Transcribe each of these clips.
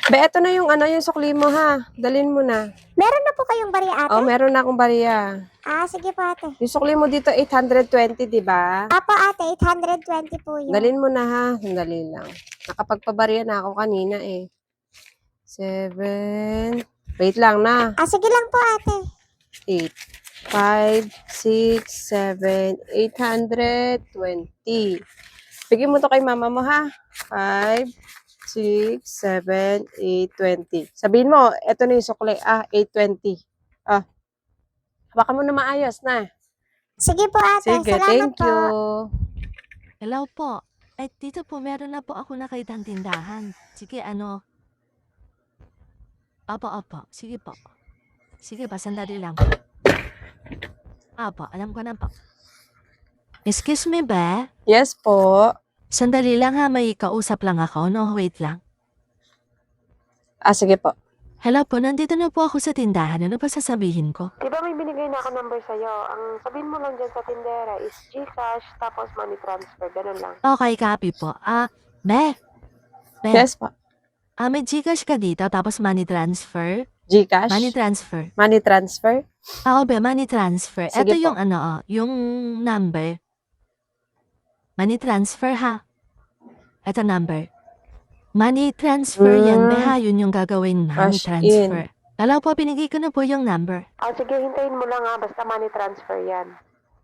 Be, eto na yung ano, yung sukli mo ha. Dalin mo na. Meron na po kayong bariya, ate? Oh, meron na akong bariya. Sige po, ate. Yung sukli mo dito, 820, di ba? Apo, ate. 820 po yun. Dalin mo na ha. Sandali lang. Nakapagpabariya na ako kanina eh. 7. Wait lang na. Sige lang po, ate. 8. 5, 6, 7, 820. Bigyan mo to kay mama mo ha. 5, 6, 7, 820. Sabihin mo, eto na yung sukli. 820. Baka mo na maayos na. Sige po, ate. Sige, Salamat thank po. you. Hello po. Ay, dito po meron na po ako nakitang tindahan. Sige, ano? Opo. Sige po. Sige pa, sandali lang po. Opo, alam ko na po. Excuse me ba? Yes po. Sandali lang ha, may kausap lang ako. No, wait lang. Sige po. Hello po, nandito na po ako sa tindahan. Ano pa sasabihin ko? Diba may binigay na ako number sa'yo? Ang sabihin mo lang dyan sa tindera is GCash tapos money transfer. Ganun lang. Okay, copy po. Be. Yes po. May Gcash ka dito tapos money transfer? GCash? Money transfer. Money transfer? Be, money transfer. Sige Ito yung po. yung number. Money transfer ha. Ito number. Money transfer yan, be ha. Yun yung gagawin money Cash transfer. Hello po, binigay ko na po yung number. Sige, hintayin mo lang basta money transfer yan.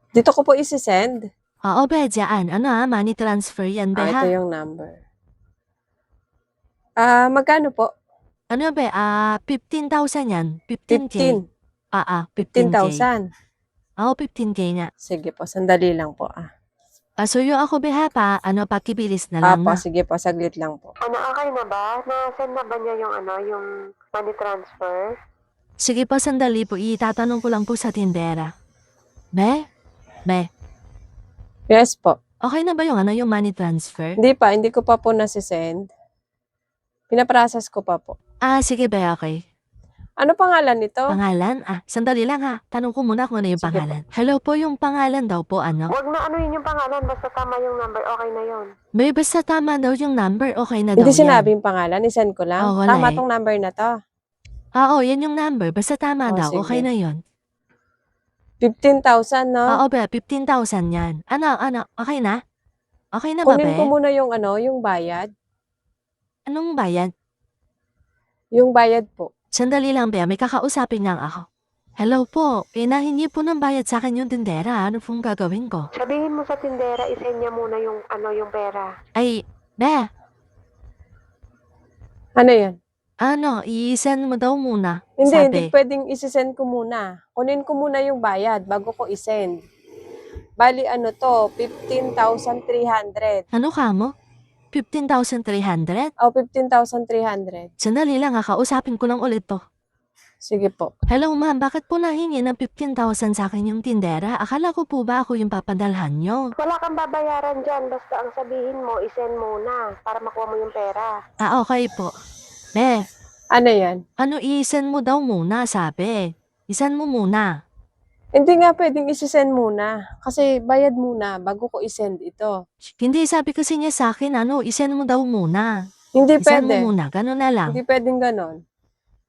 Dito ko po isi-send. Be, dyan. Money transfer yan, be ha. Ito yung number. Magkano po? Be, 15,000 yan. 15K. 15K. 15,000. 15K nga. Sige po, sandali lang po. Pasuyo ako, be ha, pakibilis na lang na. Sige po, saglit lang po. Okay na ba? Na-send na ba niya yung yung money transfer? Sige po, sandali po. Itatanong ko lang po sa tindera. Be? Yes po. Okay na ba yung yung money transfer? Hindi ko pa po nasi-send. Pinaprocess ko pa po. Sige be, okay. Ano pangalan nito? Pangalan? Sandali lang ha. Tanong ko muna kung ano yung Sige pangalan. Hello po, yung pangalan daw po, ano? Huwag na yun yung pangalan, basta tama yung number, okay na yun. May basta tama daw yung number, okay na daw Hindi yan. sinabi yung pangalan, isend ko lang. Wala Tama eh. tong number na to. Yan yung number. Basta tama daw, Sige. okay na yun. 15,000, no? Be, 15,000 yan. Okay na? Okay na ba, Kunin be? ko muna yung yung bayad. Anong bayad? Yung bayad po. Sandali lang, be. May kakausapin lang ako. Hello po. Pinahingi po ng bayad sa akin yung tindera. Ano pong gagawin ko? Sabihin mo sa tindera, isend niya muna yung yung pera. Ay, be. Ano yan? I-send mo daw muna. Hindi pwedeng isi-send ko muna. Kunin ko muna yung bayad bago ko isend. Bali 15,300. Ano ka mo? 15,300? 15,300. Sandali lang, kausapin ko lang ulit to. Sige po. Hello ma'am, bakit po nahingi ng 15,000 sa akin yung tindera? Akala ko po ba ako yung papadalhan nyo? Wala kang babayaran dyan. Basta ang sabihin mo, isend muna para makuha mo yung pera. Okay po. Be, Ano yan? i-send mo daw muna, sabi. I-send mo muna. Hindi nga pwedeng isi-send muna. Kasi bayad muna bago ko isend ito. Hindi, sabi kasi niya sa akin, i-send mo daw muna. Hindi I-send pwede. mo muna, gano'n na lang. Hindi pwedeng ganon.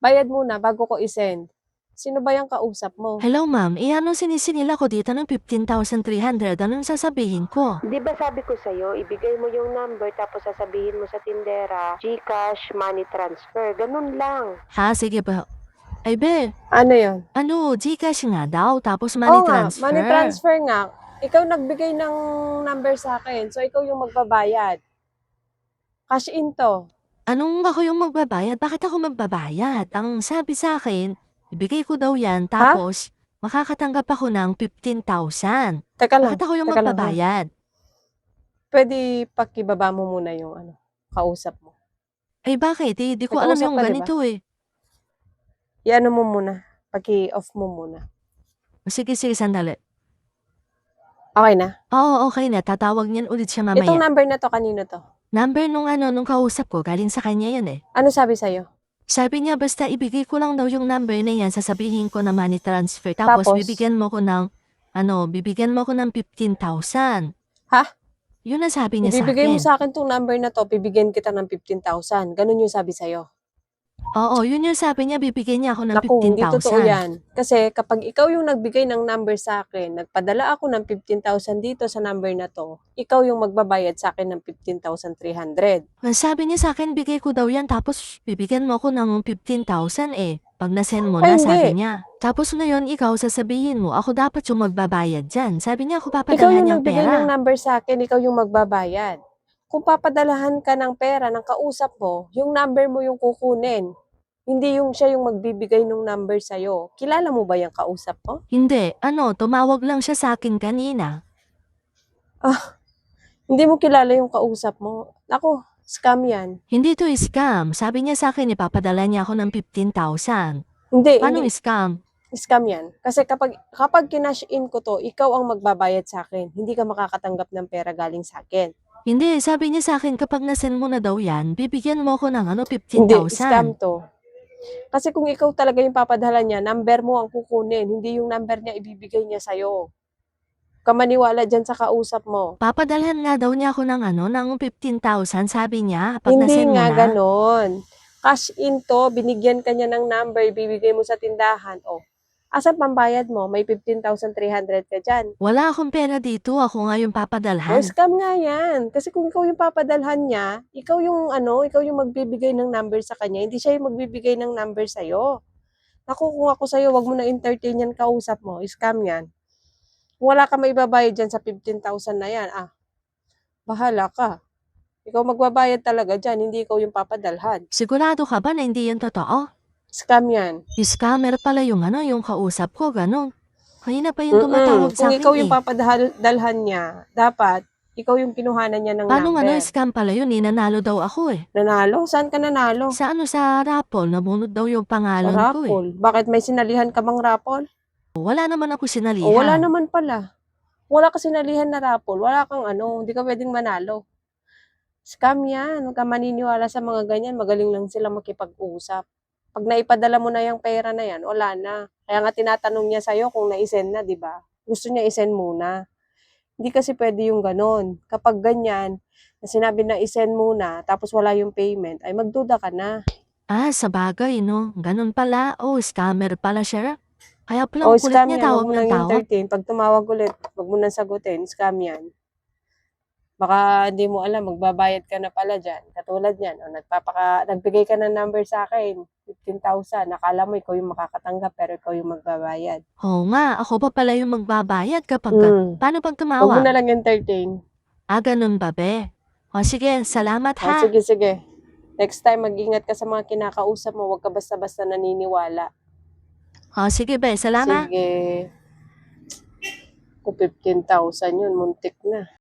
Bayad muna bago ko isend. Sino ba yung kausap mo? Hello ma'am, sinisinila ko dito ng 15,300. Anong sasabihin ko? Di ba sabi ko sa'yo, ibigay mo yung number tapos sasabihin mo sa tindera, GCash, money transfer. Ganun lang. Sige ba? Ay be, Ano yun? Gcash nga daw, tapos money transfer. Money transfer nga. Ikaw nagbigay ng number sa akin, so ikaw yung magbabayad. Cash in to. Anong ako yung magbabayad? Bakit ako magbabayad? Ang sabi sa akin, ibigay ko daw yan, tapos makakatanggap ako ng 15,000. Teka lang. Bakit ako yung teka lang, ha? magbabayad? Pwede pakibaba mo muna yung kausap mo. Ay bakit? Di ko May alam kausap yung ka, ganito eh. I-ano mo muna. Paki-off mo muna. Sige, sandali. Okay na? Oo, okay na. Tatawag niyan ulit siya mamaya. Itong number na to, kanino to? Number nung kausap ko, galing sa kanya yun eh. Ano sabi sa'yo? Sabi niya, basta ibigay ko lang daw yung number na yan, sasabihin ko na money transfer. Tapos, bibigyan mo ko ng 15,000. Ha? Yun ang sabi niya sa Ibibigay mo akin. sa akin tong number na to, bibigyan kita ng 15,000. Ganun yung sabi sa'yo. Oo, yun yung sabi niya, bibigyan niya ako ng Naku, hindi totoo 15,000. yan. Kasi kapag ikaw yung nagbigay ng number sa akin, nagpadala ako ng 15,000 dito sa number na to, ikaw yung magbabayad sa akin ng 15,300. Ang sabi niya sa akin, bigay ko daw yan, tapos bibigyan mo ako ng 15,000 eh. Pag nasend mo Ay, na, hindi. sabi niya. Tapos ngayon, ikaw sasabihin mo, ako dapat yung magbabayad dyan. Sabi niya, ako Ikaw papadalhan yung niyang nagbigay pera. ng number sa akin, ikaw yung magbabayad. Kung papadalahan ka ng pera ng kausap mo, yung number mo yung kukunin. Hindi yung siya yung magbibigay ng number sa'yo. Kilala mo ba yung kausap mo? Hindi, tumawag lang siya sa akin kanina. Hindi mo kilala yung kausap mo. Ako, scam yan. Hindi to scam. Sabi niya sa akin, ipapadala niya ako ng 15,000. Hindi, Paano hindi. scam? Scam yan. Kasi kapag kinash in ko to, ikaw ang magbabayad sa akin. Hindi ka makakatanggap ng pera galing sa akin. Hindi, sabi niya sa akin, kapag nasend mo na daw yan, bibigyan mo ako ng Hindi, scam 15,000. to. Kasi kung ikaw talaga yung papadala niya, number mo ang kukunin, hindi yung number niya ibibigay niya sa'yo. Kamaniwala dyan sa kausap mo. Papadalhan nga daw niya ako ng 15,000, sabi niya, pag Hindi nasend mo nga na. ganon. Cash in to, binigyan ka niya ng number, ibibigay mo sa tindahan. O, asan pambayad mo? May 15,300 ka dyan. Wala akong pera dito, ako nga yung O, papadalhan. scam nga yan. Kasi kung ikaw yung papadalhan niya, ikaw yung magbibigay ng number sa kanya, hindi siya yung magbibigay ng number sa'yo. Naku, kung ako sa'yo, wag mo na entertain yan kausap mo. Scam yan. Kung wala ka maibabayad dyan sa 15,000 na yan, bahala ka. Ikaw magbabayad talaga dyan, hindi ikaw yung papadalhan. Sigurado ka ba na hindi yan totoo? Scam yan. Scammer pala yung kausap ko, ganun. Kanina pa yung tumatawag sa Kung akin ikaw eh. yung papadalhan niya, dapat ikaw yung kinuhanan niya ng Paano number. scam pala yun, nanalo daw ako eh. Nanalo? Saan ka nanalo? Sa raffle, nabunod daw yung pangalan ko eh. Rapol. Bakit may sinalihan ka bang rapol? Wala naman ako O wala sinalihan. naman pala. Wala ka sinalihan na rapol. Wala kang hindi ka pwedeng manalo. Scam yan. Huwag ka maniniwala sa mga ganyan. Magaling lang sila makipag-usap. Pag naipadala mo na yung pera na yan, wala na. Kaya nga tinatanong niya sa'yo kung na-send na, di ba? Gusto niya i-send muna. Hindi kasi pwede yung ganon. Kapag ganyan, na sinabi na i-send muna, tapos wala yung payment, ay magduda ka na. Sa bagay no, ganun pala. Oh, scammer pala siya. Kaya pala O, ang kulit scam niya yan. Huwag tawag mo ng nang tawag. entertain. Pag tumawag ulit, huwag mo nang sagutin. Scam yan. Baka hindi mo alam, magbabayad ka na pala dyan. Katulad yan, nagbigay ka ng number sa akin, 15,000. Nakala mo ikaw yung makakatanggap, pero ikaw yung magbabayad. Oo nga, ako pa pala yung magbabayad kapag paano pag Huwag mo na tumawag? lang entertain. Ganun ba be? O sige, salamat ha. Sige, sige. Next time, mag-ingat ka sa mga kinakausap mo. Huwag ka basta-basta naniniwala. Sige be, salamat. Sige. Kung 15,000 yun, muntik na.